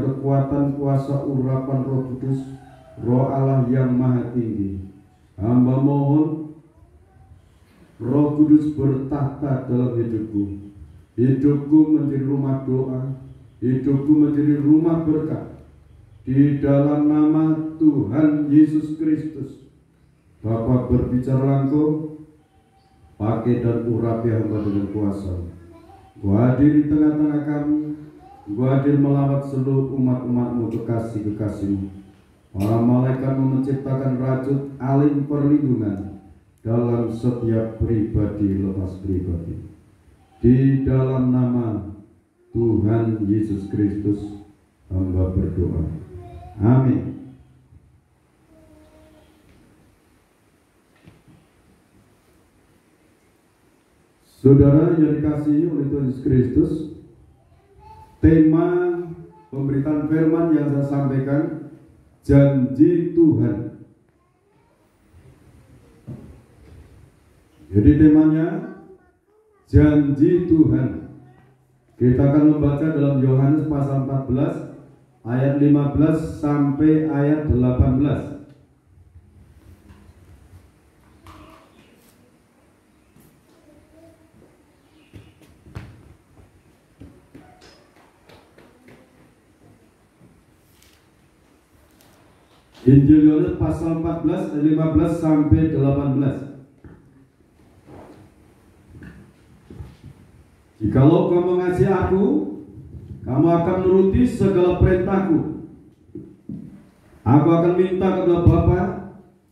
dengan kekuatan kuasa urapan Roh Kudus, Roh Allah yang Maha Tinggi. Hamba mohon Roh Kudus bertahta dalam hidupku. Hidupku menjadi rumah doa, hidupku menjadi rumah berkat. Di dalam nama Tuhan Yesus Kristus, Bapa berbicara langsung, pakai dan urapi hamba dengan kuasa. Gua hadir di tengah-tengah kami, gua hadir melawat seluruh umat-umatmu, kekasih-kekasihmu. Para malaikat menciptakan rajut alim perlindungan dalam setiap pribadi lepas pribadi. Di dalam nama Tuhan Yesus Kristus, hamba berdoa. Amin. Saudara yang dikasihi oleh Tuhan Yesus Kristus, tema pemberitaan firman yang saya sampaikan, janji Tuhan. Jadi temanya janji Tuhan. Kita akan membaca dalam Yohanes pasal 14 ayat 15 sampai ayat 18. Injil Yohanes pasal 14 ayat 15 sampai 18. Jikalau kamu mengasihi aku, kamu akan menuruti segala perintahku. Aku akan minta kepada Bapa,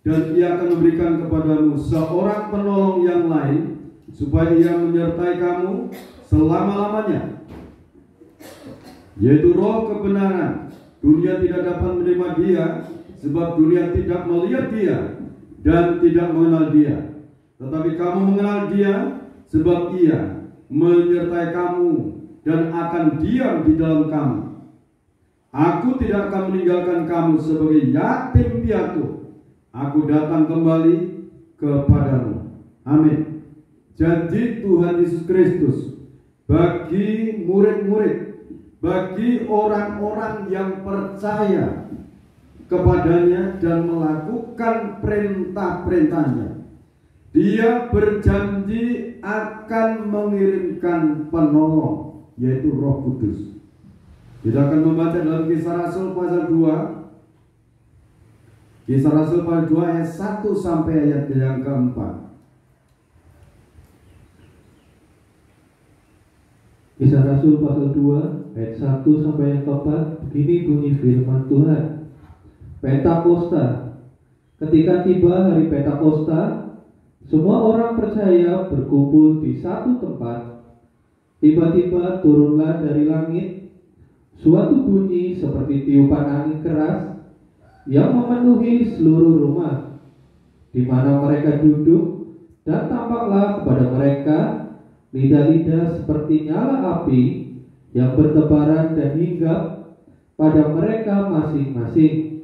dan Ia akan memberikan kepadamu seorang penolong yang lain, supaya Ia menyertai kamu selama-lamanya, yaitu Roh kebenaran. Dunia tidak dapat menerima Dia, sebab dunia tidak melihat Dia dan tidak mengenal Dia. Tetapi kamu mengenal Dia, sebab Ia menyertai kamu dan akan diam di dalam kamu. Aku tidak akan meninggalkan kamu sebagai yatim piatu. Aku datang kembali kepadamu. Amin. Janji Tuhan Yesus Kristus bagi murid-murid, bagi orang-orang yang percaya kepadanya dan melakukan perintah-perintahnya. Dia berjanji akan mengirimkan penolong, yaitu Roh Kudus. Kita akan membaca dalam Kisah Rasul pasal 2. Kisah Rasul pasal 2 ayat 1 sampai ayat yang keempat. Kisah Rasul pasal 2 ayat 1 sampai yang keempat. Begini bunyi firman Tuhan. Pentakosta. Ketika tiba hari Pentakosta, semua orang percaya berkumpul di satu tempat. Tiba-tiba turunlah dari langit suatu bunyi seperti tiupan angin keras yang memenuhi seluruh rumah di mana mereka duduk, dan tampaklah kepada mereka lidah-lidah seperti nyala api yang bertebaran dan hinggap pada mereka masing-masing.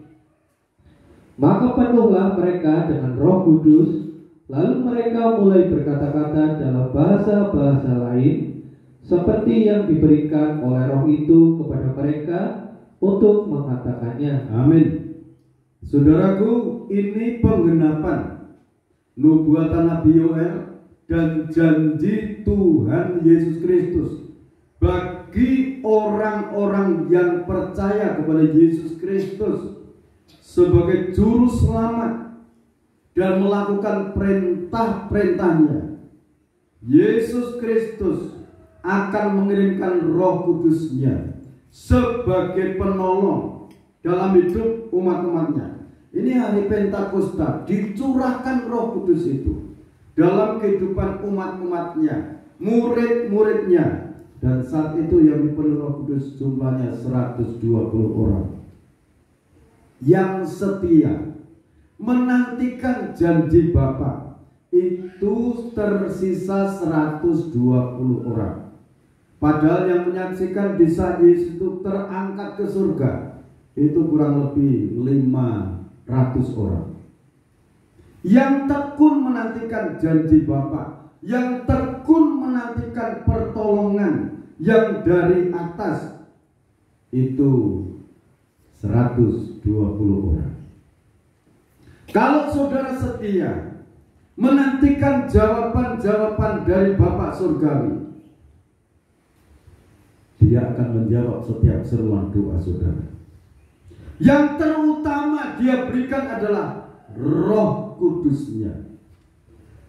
Maka penuhlah mereka dengan Roh Kudus. Lalu mereka mulai berkata-kata dalam bahasa-bahasa lain, seperti yang diberikan oleh Roh itu kepada mereka untuk mengatakannya. Amin. Saudaraku, ini penggenapan nubuatan Nabi Yoel dan janji Tuhan Yesus Kristus bagi orang-orang yang percaya kepada Yesus Kristus sebagai juru selamat dan melakukan perintah-perintahnya. Yesus Kristus akan mengirimkan Roh Kudus-Nya sebagai penolong dalam hidup umat-umatnya. Ini hari Pentakosta, dicurahkan Roh Kudus itu dalam kehidupan umat-umatnya, murid-muridnya. Dan saat itu yang dipenuhi Roh Kudus jumlahnya 120 orang yang setia menantikan janji Bapa. Itu tersisa 120 orang. Padahal yang menyaksikan di saat Yesus itu terangkat ke surga itu kurang lebih 500 orang. Yang tekun menantikan janji Bapa, yang tekun menantikan pertolongan yang dari atas, itu 120 orang. Kalau saudara setia menantikan jawaban-jawaban dari Bapa Surgawi, Dia akan menjawab setiap seruan doa saudara. Yang terutama Dia berikan adalah Roh Kudus-Nya.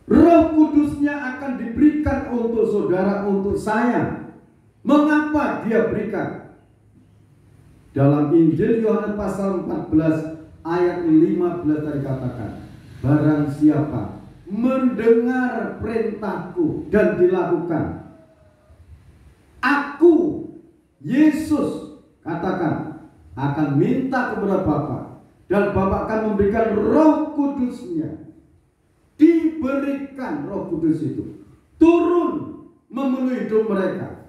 Roh Kudus-Nya akan diberikan untuk saudara, untuk saya. Mengapa Dia berikan? Dalam Injil Yohanes pasal 14 ayat 15 tadi katakan, barang siapa mendengar perintahku dan dilakukan, aku, Yesus, katakan, akan minta kepada Bapa, dan Bapa akan memberikan Roh Kudus-Nya. Diberikan Roh Kudus itu turun memenuhi hidup mereka.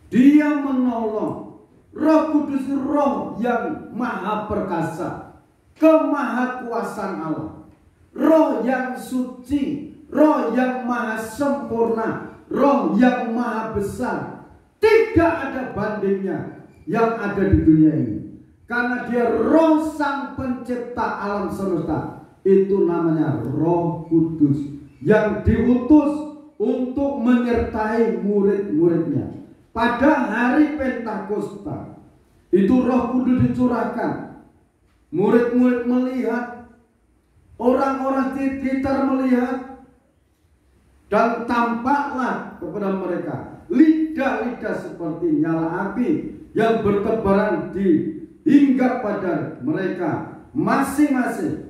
Dia menolong. Roh Kudus, Roh yang maha perkasa, kemahakuasaan Allah, Roh yang suci, Roh yang maha sempurna, Roh yang maha besar. Tidak ada bandingnya yang ada di dunia ini. Karena Dia Roh Sang Pencipta alam semesta. Itu namanya Roh Kudus yang diutus untuk menyertai murid-muridnya. Pada hari Pentakosta itu Roh Kudus dicurahkan. Murid-murid melihat, orang-orang di sekitar melihat, dan tampaklah kepada mereka lidah-lidah seperti nyala api yang bertebaran hingga pada mereka masing-masing.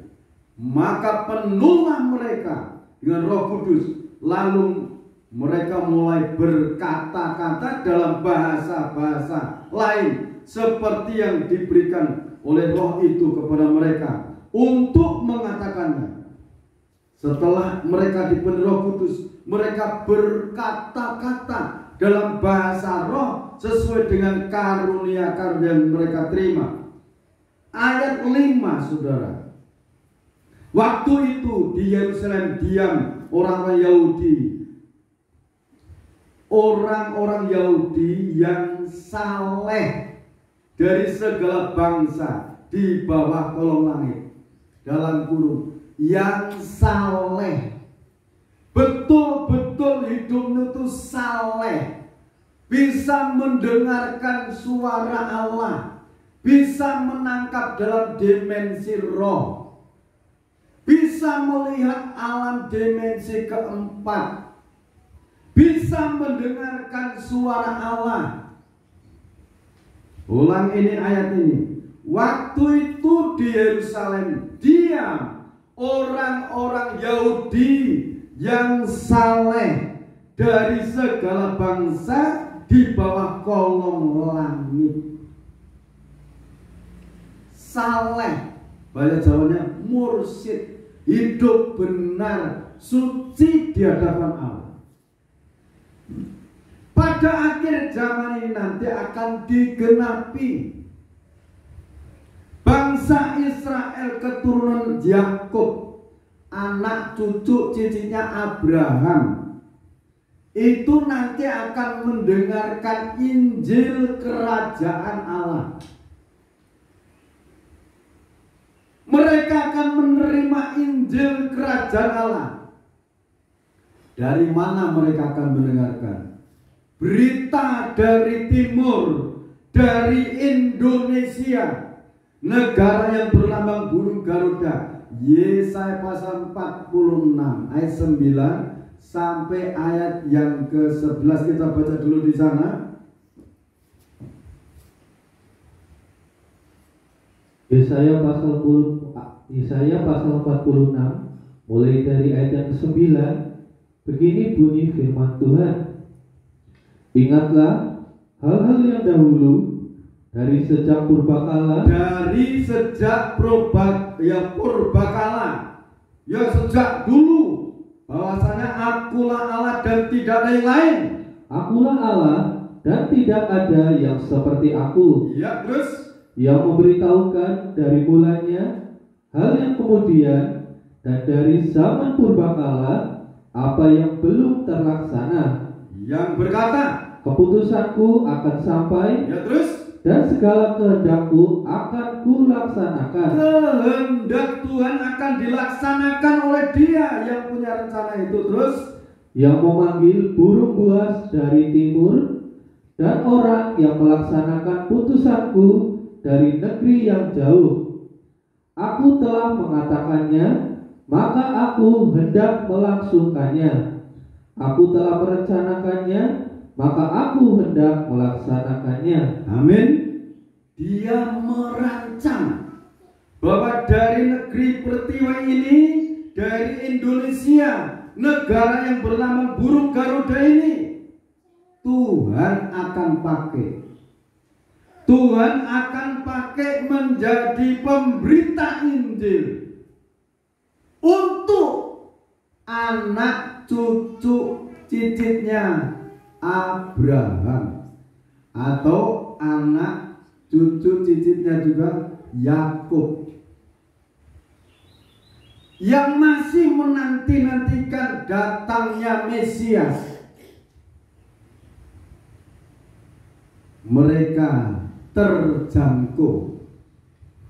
Maka penuhlah mereka dengan Roh Kudus. Lalu mereka mulai berkata-kata dalam bahasa-bahasa lain seperti yang diberikan oleh Roh itu kepada mereka untuk mengatakannya. Setelah mereka diberi Roh Kudus, mereka berkata-kata dalam bahasa Roh sesuai dengan karunia-karunia yang mereka terima. Ayat 5, saudara. Waktu itu di Yerusalem diam orang-orang Yahudi. Orang-orang Yahudi yang saleh dari segala bangsa di bawah kolong langit. Dalam kurung, yang saleh, betul-betul hidupnya itu saleh, bisa mendengarkan suara Allah, bisa menangkap dalam dimensi roh, bisa melihat alam dimensi keempat, bisa mendengarkan suara Allah. Ulang ini ayat ini. Waktu itu di Yerusalem diam orang-orang Yahudi yang saleh dari segala bangsa di bawah kolong langit. Saleh, bahasa Jawanya mursyid, hidup benar, suci di hadapan Allah. Pada akhir zaman ini nanti akan digenapi. Bangsa Israel keturunan Yakub, anak cucu cicinya Abraham, itu nanti akan mendengarkan Injil Kerajaan Allah. Mereka akan menerima Injil Kerajaan Allah. Dari mana mereka akan mendengarkan? Berita dari timur, dari Indonesia, negara yang berlambang burung Garuda. Yesaya pasal 46 ayat 9 sampai ayat yang ke-11, kita baca dulu di sana. Yesaya pasal 46 mulai dari ayat yang ke-9. Begini bunyi firman Tuhan. Ingatlah hal-hal yang dahulu dari sejak purbakala. Dari sejak purbakala, ya sejak dulu, bahwasanya akulah Allah dan tidak ada yang lain. Akulah Allah dan tidak ada yang seperti aku. Ya, terus Yang memberitahukan dari mulanya hal yang kemudian dan dari zaman purbakala apa yang belum terlaksana. Yang berkata, keputusanku akan sampai. ya terus dan segala kehendakku akan kulaksanakan. Kehendak Tuhan akan dilaksanakan oleh Dia yang punya rencana itu. Terus, yang memanggil burung buas dari timur dan orang yang melaksanakan putusanku dari negeri yang jauh. Aku telah mengatakannya, maka aku hendak melangsungkannya. Aku telah merencanakannya, maka aku hendak melaksanakannya. amin. Dia merancang bahwa dari negeri Pertiwi ini, dari Indonesia, negara yang bernama burung Garuda ini, Tuhan akan pakai. Tuhan akan pakai menjadi pemberita Injil untuk anak cucu cicitnya Abraham, atau anak cucu cicitnya juga Yakub, yang masih menanti-nantikan datangnya Mesias. Mereka terjangkau,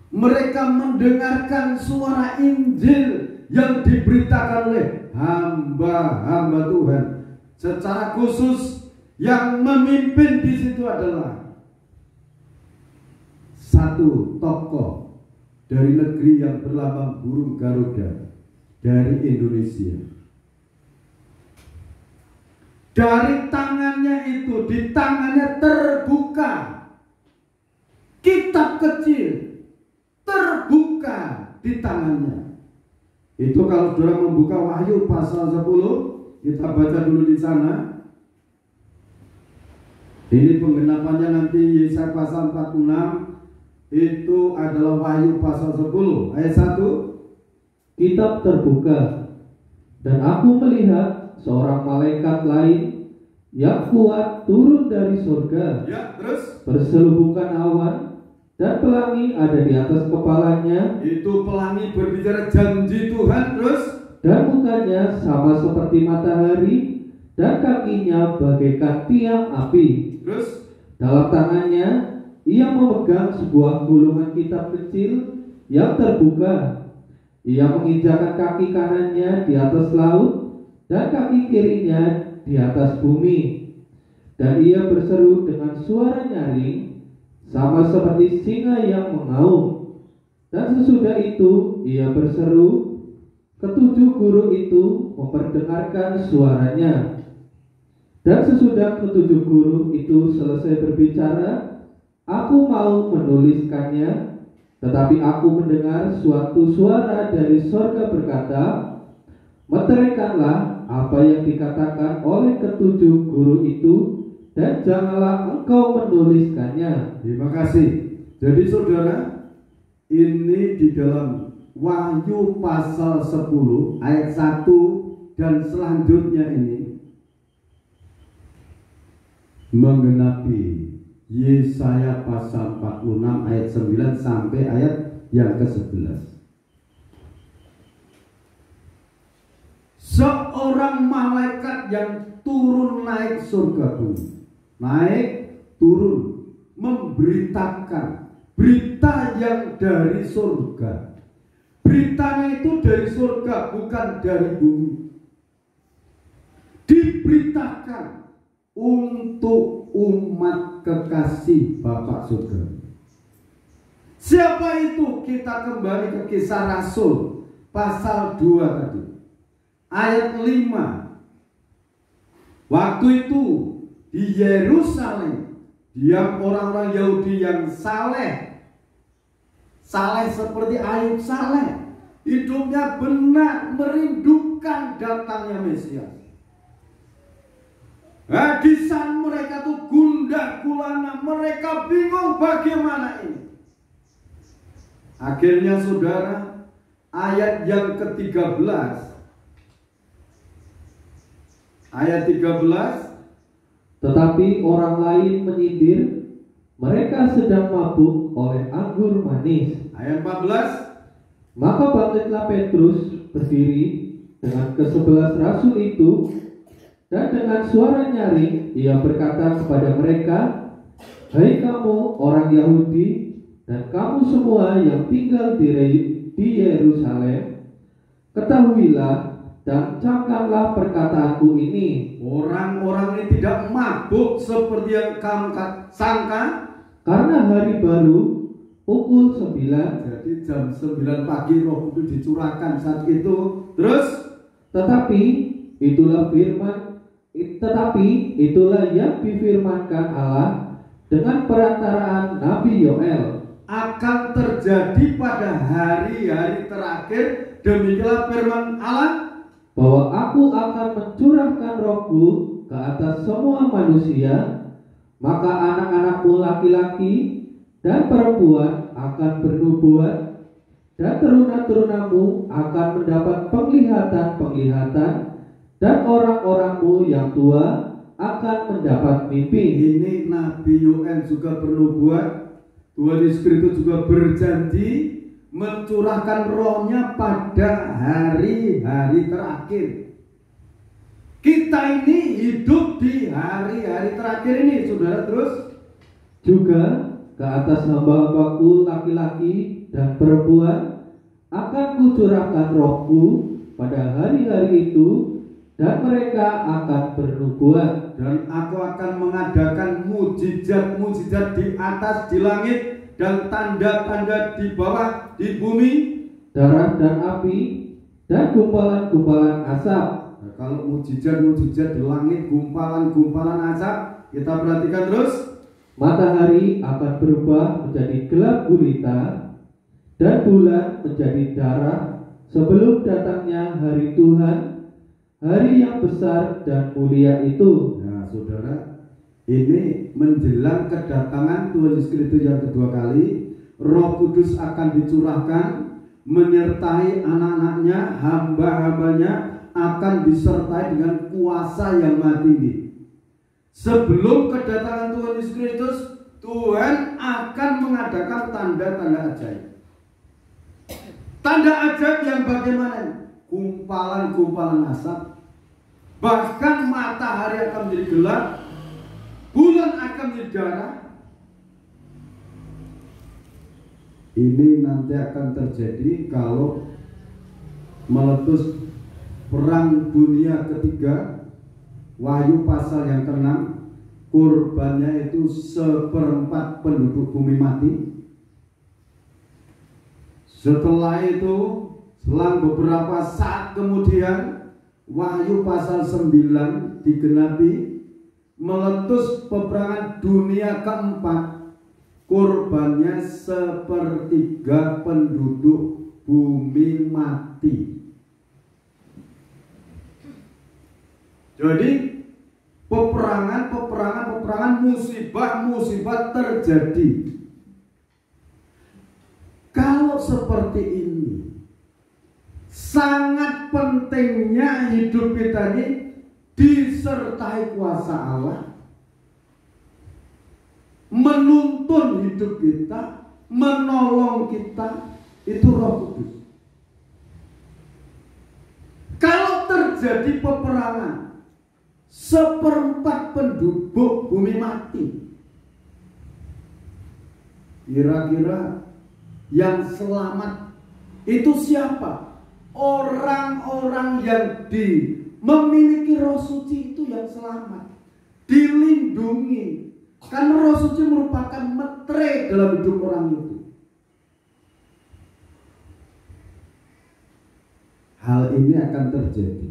mereka mendengarkan suara Injil yang diberitakan oleh hamba-hamba Tuhan. Secara khusus yang memimpin di situ adalah satu tokoh dari negeri yang berlambang burung Garuda, dari Indonesia. Dari tangannya itu, di tangannya terbuka kitab kecil, terbuka di tangannya. Itu kalau saudara membuka Wahyu pasal 10, kita baca dulu di sana. Ini penggenapannya nanti Yesaya pasal 46. Itu adalah Wahyu pasal 10 ayat 1. Kitab terbuka, dan aku melihat seorang malaikat lain yang kuat turun dari surga, Ya, terus berselubungkan awan, dan pelangi ada di atas kepalanya. itu pelangi berbicara janji Tuhan. Terus, Dan mukanya sama seperti matahari, dan kakinya bagaikan tiang api. terus Dalam tangannya ia memegang sebuah gulungan kitab kecil yang terbuka. Ia menginjakkan kaki kanannya di atas laut dan kaki kirinya di atas bumi. Dan ia berseru dengan suara nyaring, sama seperti singa yang mengaum. Dan sesudah itu ia berseru, ketujuh guru itu memperdengarkan suaranya. Dan sesudah ketujuh guru itu selesai berbicara, aku mau menuliskannya, tetapi aku mendengar suatu suara dari sorga berkata, meteraikanlah apa yang dikatakan oleh ketujuh guru itu, dan janganlah engkau menuliskannya. terima kasih. Jadi saudara, ini di dalam Wahyu pasal 10 ayat 1 dan selanjutnya ini menggenapi Yesaya pasal 46 ayat 9 sampai ayat yang ke-11. Seorang malaikat yang turun naik surga bumi, naik turun, memberitakan berita yang dari surga. Beritanya itu dari surga, bukan dari bumi. Diberitakan untuk umat kekasih Bapa surga. Siapa itu? Kita kembali ke Kisah Rasul pasal 2 tadi, ayat 5. Waktu itu di Yerusalem diam orang-orang Yahudi yang saleh seperti Ayub saleh, hidupnya benar, merindukan datangnya Mesias. Nah, di sana mereka tuh gundah gulana, mereka bingung bagaimana ini. Akhirnya saudara, ayat yang ke-13, ayat 13, Tetapi orang lain menyindir, mereka sedang mabuk oleh anggur manis. ayat 14, Maka bangkitlah Petrus berdiri dengan ke-11 rasul itu, dan dengan suara nyaring ia berkata kepada mereka, Hai kamu orang Yahudi dan kamu semua yang tinggal di Yerusalem, ketahuilah dan camkanlah perkataanku ini. Orang-orang ini tidak mabuk seperti yang kamu sangka. Karena hari baru pukul 9. Jadi jam 9 pagi Roh Kudus dicurahkan saat itu. Terus, Tetapi itulah yang difirmankan Allah dengan perantaraan Nabi Yoel. akan terjadi pada hari-hari terakhir. Demikianlah firman Allah, Bahwa aku akan mencurahkan rohku ke atas semua manusia, maka anak-anakmu laki-laki dan perempuan akan bernubuat, dan teruna-terunamu akan mendapat penglihatan-penglihatan, dan orang-orangmu yang tua akan mendapat mimpi. ini Nabi Yoel juga bernubuat. Tuhan Yesus Kristus juga berjanji mencurahkan rohnya pada hari-hari terakhir. Kita ini hidup di hari-hari terakhir ini, saudara. Terus Juga ke atas hamba-hambaku laki-laki dan perempuan akan kucurahkan rohku pada hari-hari itu, dan mereka akan bernubuat. dan aku akan mengadakan mujizat-mujizat di atas di langit dan tanda-tanda di bawah di bumi. Darah dan api dan gumpalan-gumpalan asap. Nah, kalau mujizat-mujizat di langit, gumpalan-gumpalan asap, kita perhatikan terus. Matahari akan berubah menjadi gelap gulita, dan bulan menjadi darah sebelum datangnya hari Tuhan, hari yang besar dan mulia itu. Nah, saudara, ini menjelang kedatangan Tuhan Yesus Kristus yang kedua kali. Roh Kudus akan dicurahkan menyertai anak-anaknya, hamba-hambanya, akan disertai dengan kuasa yang maha tinggi. Sebelum kedatangan Tuhan Yesus Kristus, Tuhan akan mengadakan tanda-tanda ajaib. Tanda ajaib yang bagaimana? Gumpalan-gumpalan asap. Bahkan matahari akan menjadi gelap, bulan akan menjadi darah. Ini nanti akan terjadi kalau meletus perang dunia ketiga. Wahyu pasal yang ke-6, kurbannya itu 1/4 penduduk bumi mati. Setelah itu, selang beberapa saat kemudian, Wahyu pasal 9 digenapi, meletus peperangan dunia keempat. Kurbannya 1/3 penduduk bumi mati. Jadi peperangan, musibah terjadi. Kalau seperti ini, sangat pentingnya hidup kita ini disertai kuasa Allah, menuntun hidup kita, menolong kita, itu Roh Kudus. Kalau terjadi peperangan, 1/4 penduduk bumi mati, kira-kira yang selamat itu siapa? Orang-orang yang memiliki Roh Suci itu yang selamat, dilindungi, karena Roh Suci merupakan metre dalam hidup orang itu. Hal ini akan terjadi.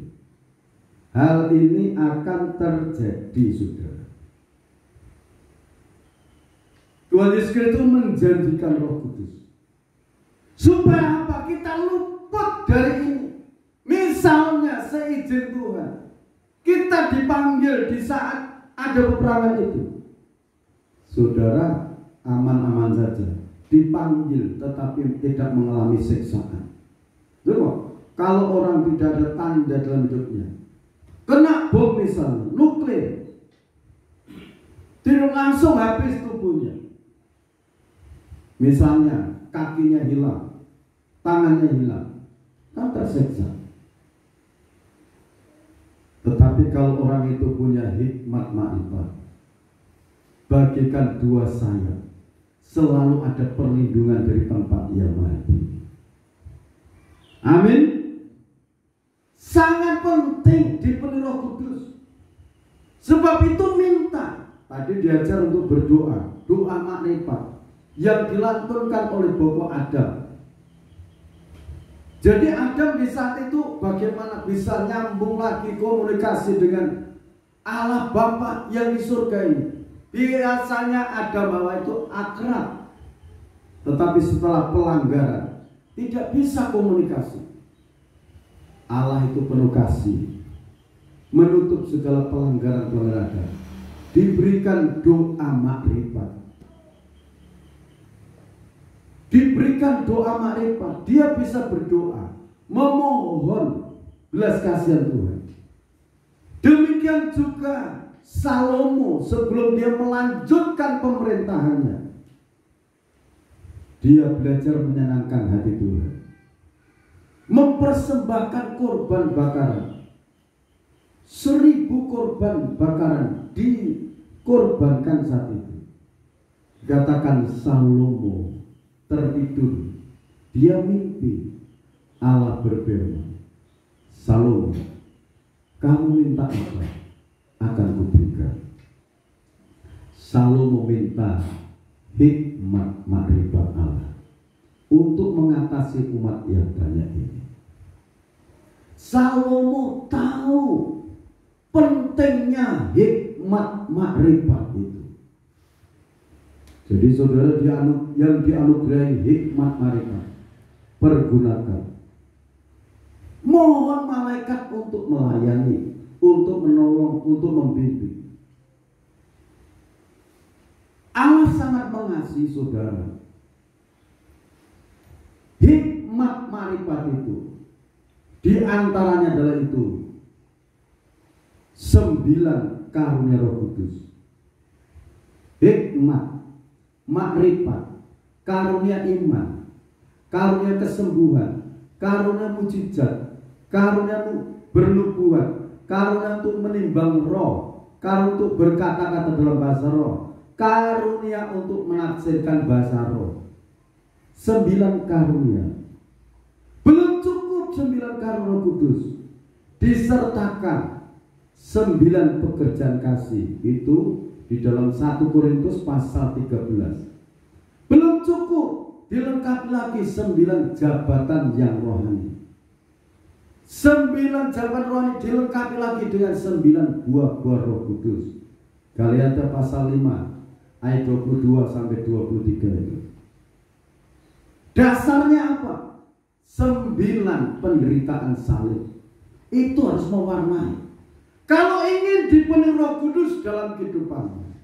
Hal ini akan terjadi, saudara. Tuhan Yesus Kristus menjanjikan Roh Kudus. Supaya apa? Kita luput dari ini. Misalnya seizin Tuhan, kita dipanggil di saat ada peperangan itu. Saudara, aman-aman saja. Dipanggil tetapi tidak mengalami siksaan. Coba, kalau orang tidak ada tanda dalam hidupnya, kena bom misalnya, nuklir, tidak langsung habis tubuhnya. Misalnya kakinya hilang, tangannya hilang, kan tersiksa. Tetapi kalau orang itu punya hikmat ma'rifat, bagaikan dua sayap, selalu ada perlindungan dari tempat yang maha tinggi. Amin. Sangat penting dipenuhi Roh Kudus. Sebab itu minta. Tadi diajar untuk berdoa, doa makrifat yang dilantunkan oleh Bapak Adam. Jadi Adam di saat itu bagaimana bisa nyambung lagi komunikasi dengan Allah Bapa yang di surga ini. Biasanya Adam Hawa itu akrab, tetapi setelah pelanggaran tidak bisa komunikasi. Allah itu penuh kasih, menutup segala pelanggaran-pelanggaran. Diberikan doa makrifat. Diberikan doa makrifat, dia bisa berdoa, memohon belas kasihan Tuhan. Demikian juga Salomo sebelum dia melanjutkan pemerintahannya, dia belajar menyenangkan hati Tuhan, mempersembahkan korban bakaran. 1000 korban bakaran dikorbankan saat itu. Katakan Salomo tertidur, dia mimpi Allah berfirman, Salomo, kamu minta apa? Akan kuberikan. Salomo minta hikmat makrifat Allah untuk mengatasi umat yang banyak ini. Salomo tahu pentingnya hikmat makrifat itu. Jadi saudara yang dianugerahi hikmat makrifat, pergunakan. Mohon malaikat untuk melayani, untuk menolong, untuk membimbing. Allah sangat mengasihi saudara. Hikmat makrifat itu, di antaranya adalah itu 9 karunia Roh Kudus. Hikmat, makrifat, karunia iman, karunia kesembuhan, karunia mujizat, karunia bernubuat, karunia untuk menimbang roh, karunia untuk berkata-kata dalam bahasa roh, karunia untuk menafsirkan bahasa roh. 9 karunia. Belum cukup 9 karunia Roh Kudus, disertakan 9 pekerjaan kasih. Itu di dalam 1 Korintus pasal 13. Belum cukup, dilengkapi lagi 9 jabatan yang rohani. 9 jabatan rohani dilengkapi lagi dengan 9 buah-buah Roh Kudus. Galatia pasal 5 ayat 22 sampai 23 itu. Dasarnya apa? 9 penderitaan salib. Itu harus mewarnai. Kalau ingin dipenuhi Roh Kudus dalam kehidupanmu,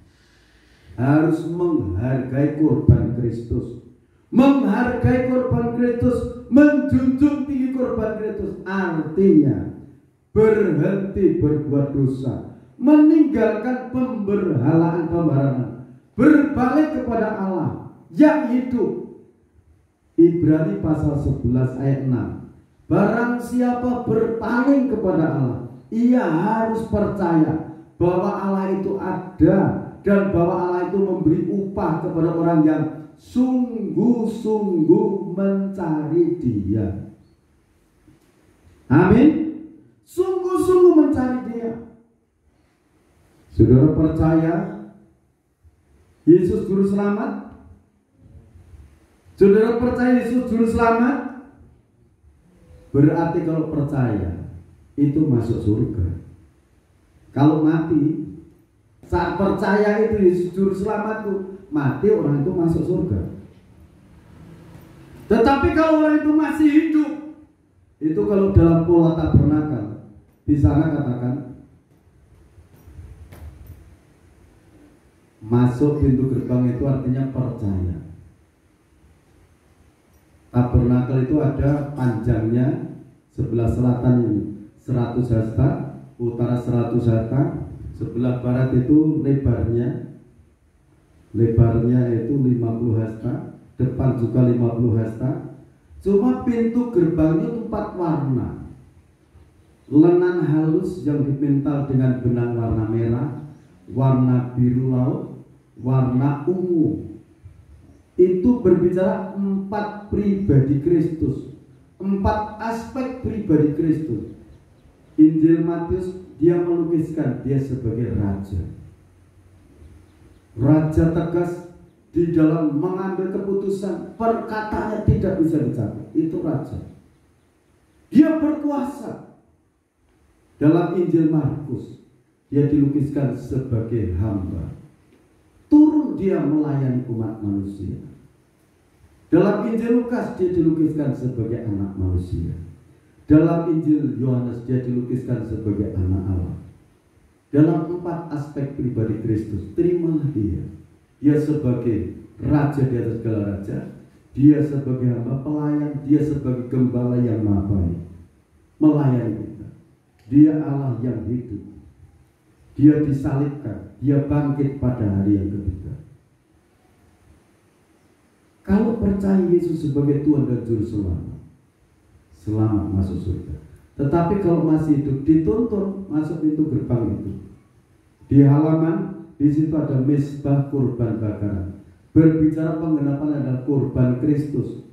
harus menghargai korban Kristus. Menghargai korban Kristus, menjunjung tinggi korban Kristus. Artinya berhenti berbuat dosa, meninggalkan pemberhalaan-pembaharan, berbalik kepada Allah yang hidup. Ibrani pasal 11 ayat 6. Barang siapa berpaling kepada Allah, ia harus percaya bahwa Allah itu ada dan bahwa Allah itu memberi upah kepada orang yang sungguh-sungguh mencari Dia. Amin. Sungguh-sungguh mencari Dia. Saudara percaya Yesus Juru Selamat? Saudara percaya Yesus Juru Selamat? Berarti kalau percaya itu masuk surga. Kalau mati, saat percaya itu Yesus Juru Selamat itu mati, orang itu masuk surga. Tetapi kalau orang itu masih hidup, itu kalau dalam pola tabernakal, di sana katakan masuk pintu gerbang itu artinya percaya. Tabernakel itu ada panjangnya sebelah selatan ini 100 hasta, utara 100 hasta, sebelah barat itu lebarnya itu 50 hasta, depan juga 50 hasta. Cuma pintu gerbangnya itu 4 warna. Lenan halus yang dipintal dengan benang warna merah, warna biru laut, warna ungu. Itu berbicara 4 pribadi Kristus, 4 aspek pribadi Kristus. Injil Matius dia melukiskan dia sebagai raja. Raja tegas di dalam mengambil keputusan, perkataannya tidak bisa dicabut. Itu raja. Dia berkuasa. Dalam Injil Markus dia dilukiskan sebagai hamba. Turun dia melayani umat manusia. Dalam Injil Lukas dia dilukiskan sebagai anak manusia. Dalam Injil Yohanes dia dilukiskan sebagai anak Allah. Dalam 4 aspek pribadi Kristus, terimalah dia. Dia sebagai raja di atas segala raja, dia sebagai hamba pelayan, dia sebagai gembala yang maha baik, melayani kita. Dia Allah yang hidup. Dia disalibkan, dia bangkit pada hari yang ketiga. Kalau percaya Yesus sebagai Tuhan dan Juru Selamat, selamat masuk surga. Tetapi kalau masih hidup, dituntun masuk pintu gerbang itu. Di halaman, di situ ada mezbah kurban bakaran. Berbicara penggenapan adalah kurban Kristus.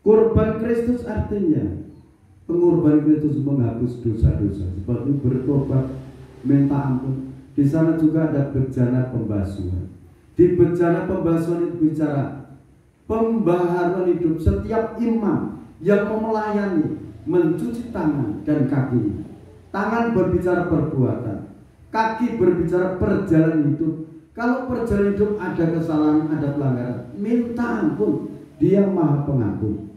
Kurban Kristus artinya pengorbanan Kristus menghapus dosa-dosa. Seperti bertobat, minta ampun. Di sana juga ada bejana pembasuhan. Di bejana pembasuhan itu bicara pembaharuan hidup setiap imam yang mau melayani, mencuci tangan dan kakinya. Tangan berbicara perbuatan, kaki berbicara perjalanan hidup. Kalau perjalanan hidup ada kesalahan, ada pelanggaran, minta ampun, dia maha pengampun.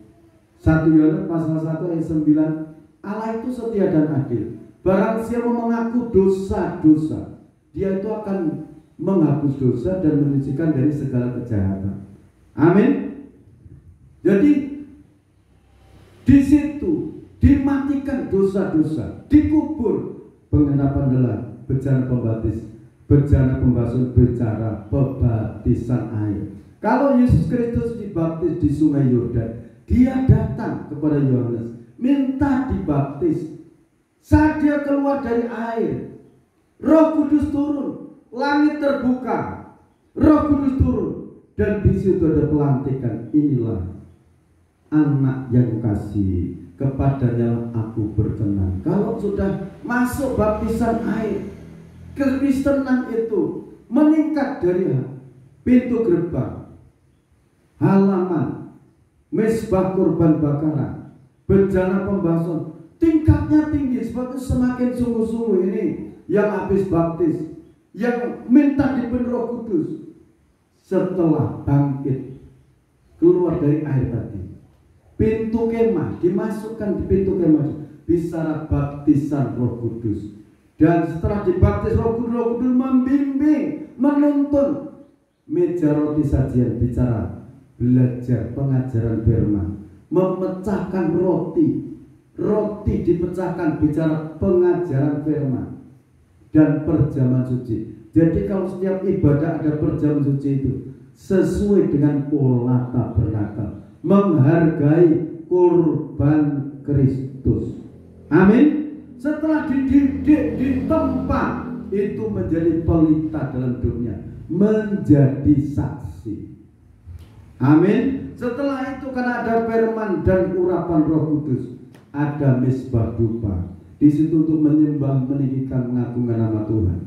1 Yohanes pasal 1 ayat 9, Allah itu setia dan adil. Barang siapa mengaku dosa-dosa, dia itu akan menghapus dosa dan menyucikan dari segala kejahatan. Amin. Jadi di situ dimatikan dosa-dosa, dikubur. Penggenapan adalah bejana pembaptis, bejana pembasuhan, bicara pembaptisan air. Kalau Yesus Kristus dibaptis di Sungai Yordan, dia datang kepada Yohanes, minta dibaptis. Saat dia keluar dari air, Roh Kudus turun, langit terbuka, Roh Kudus turun, dan di situ ada pelantikan. Inilah anak yang kukasihi, kepadanya aku berkenan. Kalau sudah masuk baptisan air, kekristenan itu meningkat dari pintu gerbang, halaman, mezbah kurban bakaran, bejana pembasuhan, tingkatnya tinggi. Sebab itu semakin sungguh-sungguh ini yang habis baptis, yang minta dipenuhi Roh Kudus, setelah bangkit keluar dari air tadi, pintu kemah dimasukkan. Di pintu kemah bicara baptisan Roh Kudus. Dan setelah dibaptis Roh Kudus membimbing, menuntun. Meja roti sajian bicara belajar pengajaran firman, memecahkan roti. Roti dipecahkan bicara pengajaran firman dan perjamuan suci. Jadi kalau setiap ibadah ada perjamuan suci itu sesuai dengan pola tabernakel, menghargai kurban Kristus. Amin. Setelah dididik di tempat itu menjadi pelita dalam dunia, menjadi saksi. Amin. Setelah itu karena ada firman dan urapan Roh Kudus, ada mezbah dupa. Di situ untuk menyembah, meninggikan, mengagungkan nama Tuhan.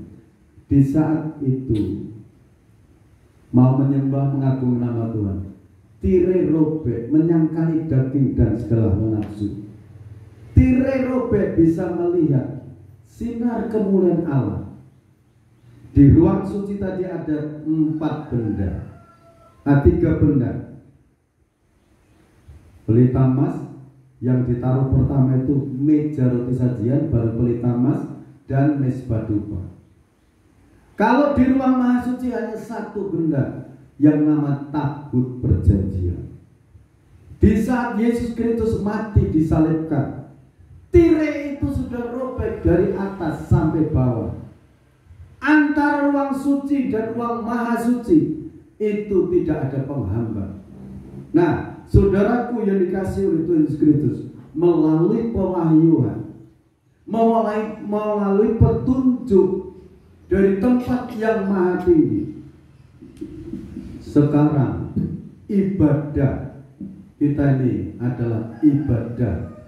Di saat itu mau menyembah, mengagungkan nama Tuhan, tirai robek, menyangkali daging dan segala nafsu. Tirai robek bisa melihat sinar kemuliaan Allah. Di ruang suci tadi ada 4 benda, 3 benda. Pelita emas yang ditaruh pertama itu meja roti sajian, baru pelita emas dan mezbah dupa. Kalau di ruang maha suci hanya 1 benda yang nama tabut perjanjian. Di saat Yesus Kristus mati disalibkan, tirai itu sudah robek dari atas sampai bawah. Antara ruang suci dan ruang maha suci itu tidak ada penghambat. Nah, saudaraku yang dikasih oleh Tuhan Yesus Kristus, melalui pewahyuan, melalui petunjuk dari tempat yang maha tinggi, Sekarang ibadah kita ini adalah ibadah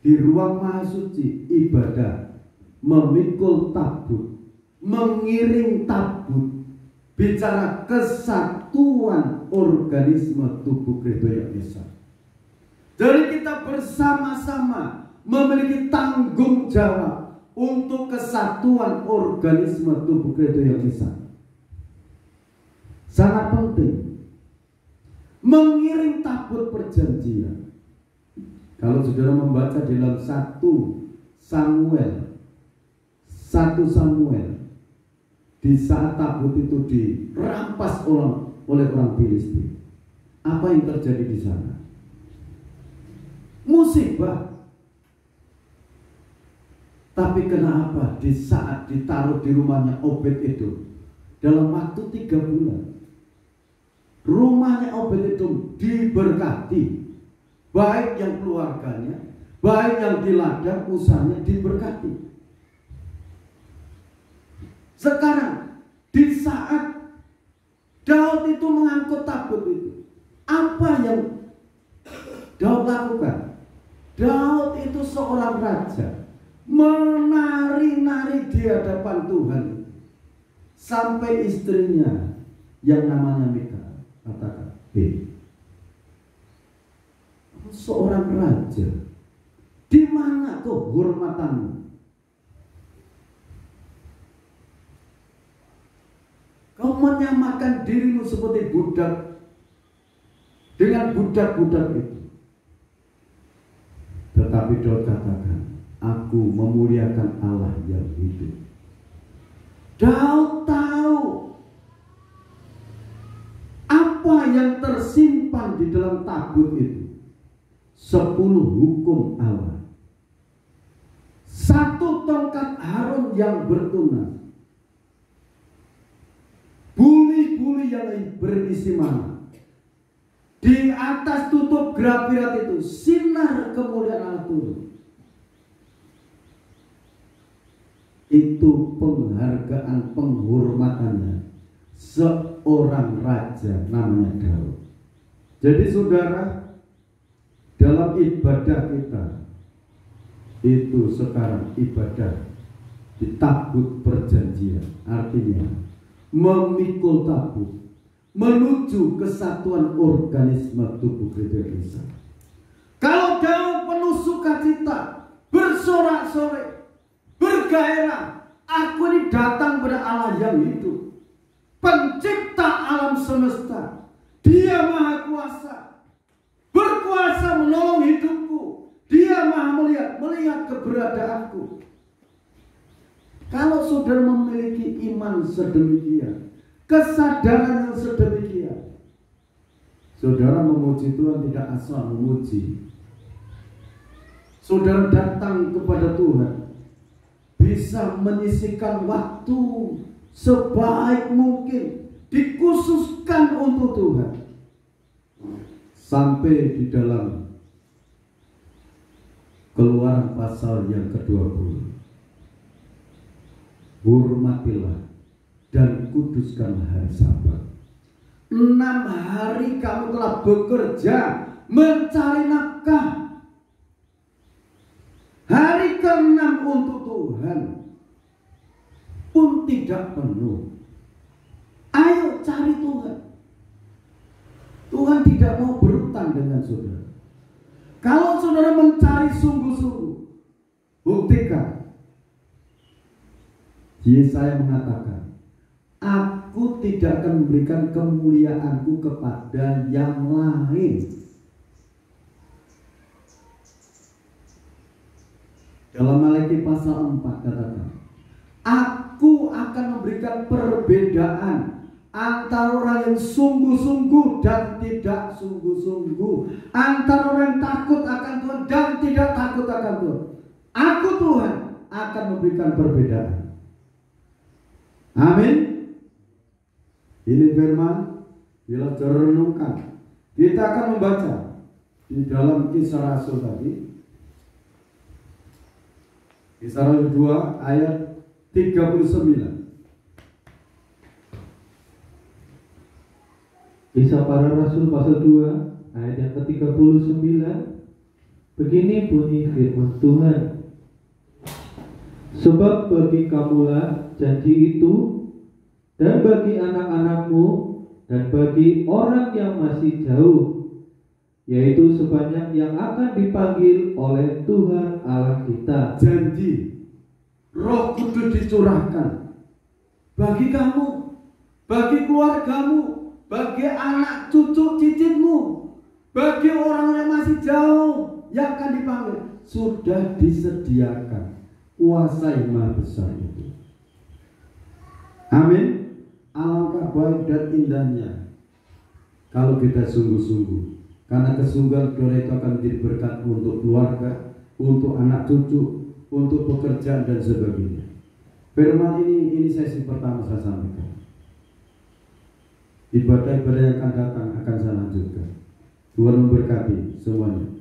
di ruang maha suci, ibadah memikul tabut, mengiring tabut, bicara kesatuan organisme tubuh Kristus yang Esa. Jadi kita bersama-sama memiliki tanggung jawab untuk kesatuan organisme tubuh Kristus yang Esa. Sangat penting mengiring tabut perjanjian. Kalau saudara membaca di dalam 1 Samuel, di saat tabut itu dirampas oleh orang Filistin, apa yang terjadi di sana? Musibah. Tapi kenapa di saat ditaruh di rumahnya Obed itu, dalam waktu 3 bulan, rumahnya Obed itu diberkati, baik yang keluarganya, baik yang di ladang usahanya diberkati. Sekarang di saat Daud itu mengangkut tabut itu, apa yang Daud lakukan? Daud itu seorang raja, menari-nari di hadapan Tuhan, sampai istrinya yang namanya Mikal katakan, seorang raja, di mana kehormatanmu? Kau menyamakan dirimu seperti budak dengan budak-budak itu. Tetapi Daud katakan, aku memuliakan Allah yang hidup. Daud tahu apa yang tersimpan di dalam tabut itu. 10 hukum Allah, 1 tongkat Harun yang bertunas, buli-buli yang berisi mana. Di atas tutup gerak-gerak itu sinar kemuliaan Allah turun. Itu penghargaan, penghormatannya seorang raja namanya Daud. Jadi saudara, dalam ibadah kita itu sekarang ibadah di tabut perjanjian, artinya memikul tabut menuju kesatuan organisme tubuh Kristus. Kalau Daud penuh sukacita, bersorak-sorai, bergairah, aku ini datang pada Allah yang hidup, pencipta alam semesta. Dia maha kuasa, berkuasa menolong hidupku. Dia maha melihat keberadaanku. Kalau saudara memiliki iman sedemikian, kesadaran yang sedemikian, saudara memuji Tuhan tidak asal memuji. Saudara datang kepada Tuhan, bisa menyisihkan waktu sebaik mungkin, dikhususkan untuk Tuhan. Sampai di dalam Keluaran pasal yang ke-20, hormatilah dan kuduskan hari Sabat. 6 hari kamu telah bekerja mencari nafkah. Hari ke-6 untuk Tuhan pun tidak penuh. Ayo cari Tuhan. Tuhan tidak mau berutang dengan saudara. Kalau saudara mencari sungguh-sungguh, buktikan. Yesaya mengatakan, aku tidak akan memberikan kemuliaanku kepada yang lain. Dalam Maleakhi pasal 4 katakan, aku akan memberikan perbedaan antara orang yang sungguh-sungguh dan tidak sungguh-sungguh, antara orang yang takut akan Tuhan dan tidak takut akan Tuhan. Aku Tuhan akan memberikan perbedaan. Amin. Ini firman, bila direnungkan, kita akan membaca di dalam Kisah Rasul tadi, Kisah Rasul 2 ayat 39. Kisah Para Rasul pasal 2 ayat yang ke-39. Begini bunyi firman Tuhan. Sebab bagi kamulah janji itu, dan bagi anak-anakmu, dan bagi orang yang masih jauh, yaitu sebanyak yang akan dipanggil oleh Tuhan Allah kita. Janji Roh Kudus dicurahkan bagi kamu, bagi keluargamu, bagi anak cucu cicitmu, bagi orang yang masih jauh yang akan dipanggil. Sudah disediakan kuasa yang maha besar itu. Amin. Alangkah baik dan indahnya kalau kita sungguh-sungguh, karena kesungguhan doa itu akan menjadi berkat untuk keluarga, untuk anak cucu, untuk pekerjaan dan sebagainya. Firman ini sesi pertama saya sampaikan. Ibadah-ibadah yang akan datang akan saya lanjutkan. Tuhan memberkati semuanya.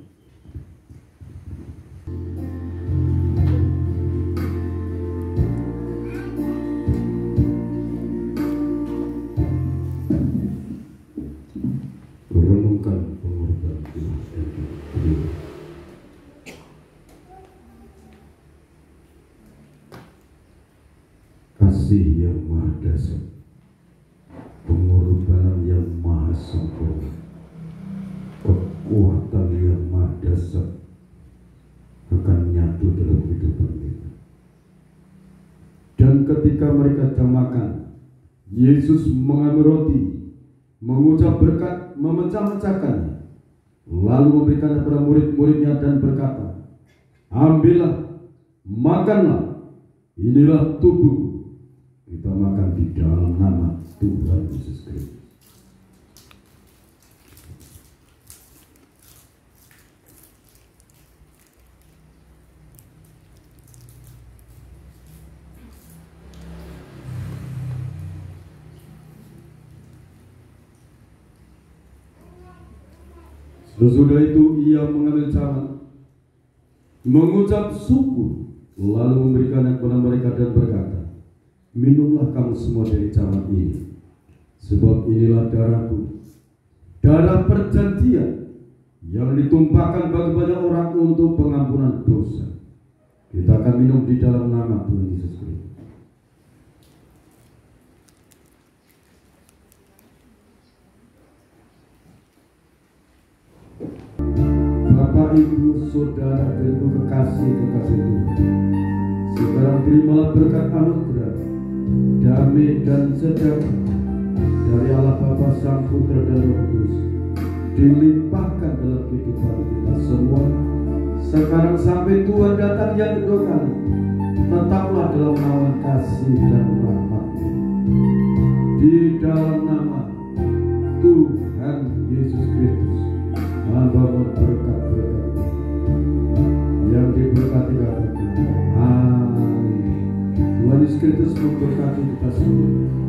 Renungkan pengorbanan Tuhan. Kasih yang maha dasar, pengorbanan yang maha sempurna, kekuatan yang maha dasar akan nyatu dalam kehidupan kita. Dan ketika mereka jam makan, Yesus mengambil roti, mengucap berkat, memecah-mecahkannya, lalu memberikan kepada murid-muridnya dan berkata, ambillah, makanlah, inilah tubuh. Kita makan di dalam nama Tuhan Yesus Kristus. Sesudah itu ia mengambil cawan, mengucap syukur, lalu memberikannya kepada mereka dan berkata, minumlah kamu semua dari cawan ini, sebab inilah darahku, darah perjanjian yang ditumpahkan bagi banyak orang untuk pengampunan dosa. Kita akan minum di dalam nama Tuhan Yesus Kristus. Bapak, Ibu, Saudara, dan Ibu kekasih Tuhan, sekarang terimalah berkat anugerah, damai dan sejahtera dari Allah Bapa, Sang Putra dan Roh Kudus dilimpahkan dalam kehidupan kita semua sekarang sampai Tuhan datang yang kedua kali. Tetaplah dalam naungan kasih dan rahmat-Nya, di dalam nama Tuhan Yesus Kristus. Hamba berkat-berkat yang diberkati kami. Amin. Tuhan Yesus Kristus memberkati kita semua.